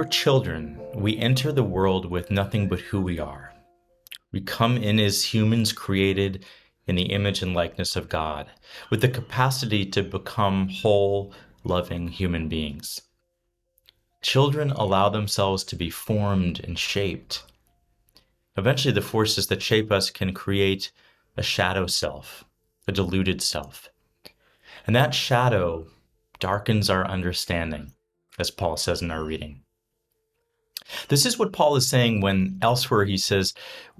children, we enter the world with nothing but who we are. We come in as humans created in the image and likeness of God, with the capacity to become whole, loving human beings. Children allow themselves to be formed and shaped. Eventually, the forces that shape us can create a shadow self, a deluded self. And that shadow darkens our understanding, as Paul says in our reading. This is what Paul is saying when elsewhere he says,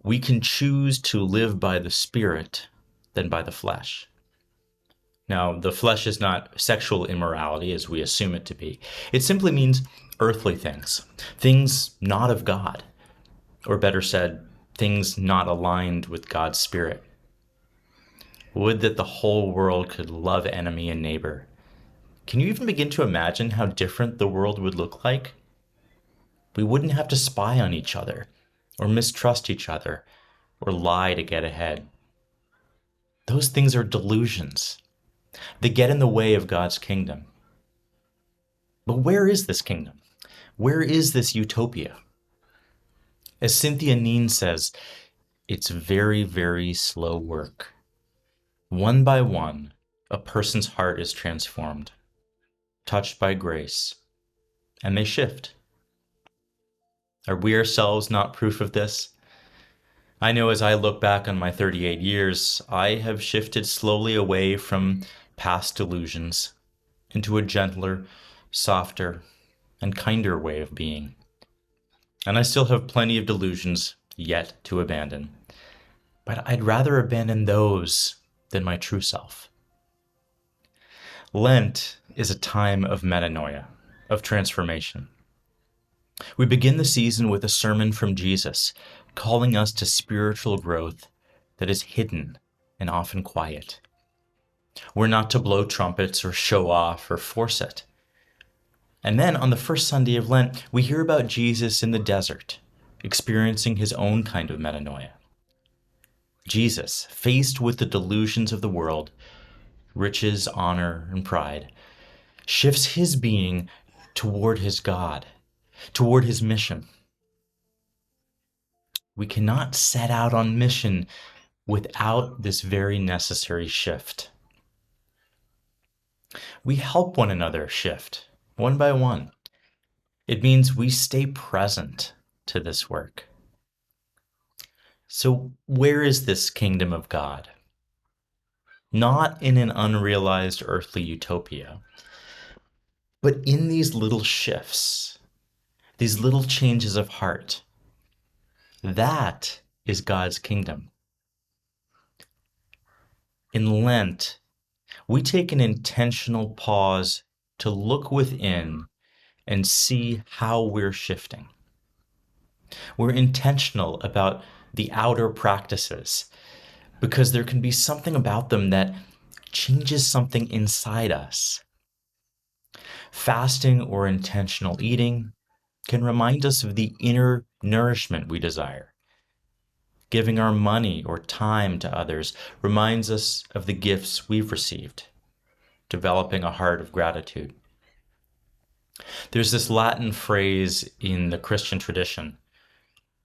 we can choose to live by the Spirit than by the flesh. Now, the flesh is not sexual immorality as we assume it to be. It simply means earthly things, things not of God, or better said, things not aligned with God's Spirit. Would that the whole world could love enemy and neighbor. Can you even begin to imagine how different the world would look like? We wouldn't have to spy on each other, or mistrust each other, or lie to get ahead. Those things are delusions. They get in the way of God's kingdom. But where is this kingdom? Where is this utopia? As Cynthia Neen says, it's very, very slow work. One by one, a person's heart is transformed, touched by grace, and they shift. Are we ourselves not proof of this? I know as I look back on my 38 years, I have shifted slowly away from past delusions into a gentler, softer, and kinder way of being. And I still have plenty of delusions yet to abandon. But I'd rather abandon those than my true self. Lent is a time of metanoia, of transformation. We begin the season with a sermon from Jesus, calling us to spiritual growth that is hidden and often quiet. We're not to blow trumpets or show off or force it. And then on the first Sunday of Lent, we hear about Jesus in the desert, experiencing his own kind of metanoia. Jesus, faced with the delusions of the world, riches, honor, and pride, shifts his being toward his God, toward his mission. We cannot set out on mission without this very necessary shift. We help one another shift, one by one. It means we stay present to this work. So where is this kingdom of God? Not in an unrealized earthly utopia, but in these little shifts, these little changes of heart. That is God's kingdom. In Lent, we take an intentional pause to look within and see how we're shifting. We're intentional about the outer practices because there can be something about them that changes something inside us. Fasting or intentional eating can remind us of the inner nourishment we desire. Giving our money or time to others reminds us of the gifts we've received, developing a heart of gratitude. There's this Latin phrase in the Christian tradition,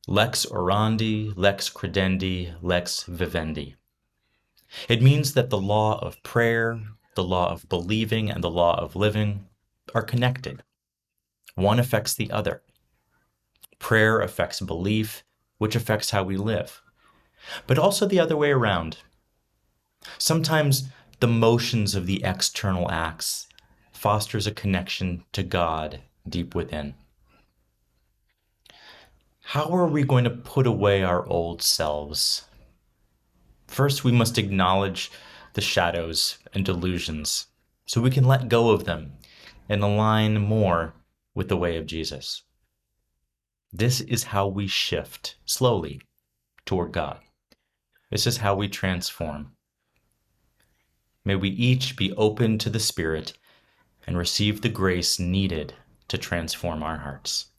lex orandi, lex credendi, lex vivendi. It means that the law of prayer, the law of believing, and the law of living are connected. One affects the other. Prayer affects belief, which affects how we live, but also the other way around. Sometimes the motions of the external acts fosters a connection to God deep within. How are we going to put away our old selves? First, we must acknowledge the shadows and delusions so we can let go of them and align more with the way of Jesus. This is how we shift slowly toward God. This is how we transform. May we each be open to the Spirit and receive the grace needed to transform our hearts.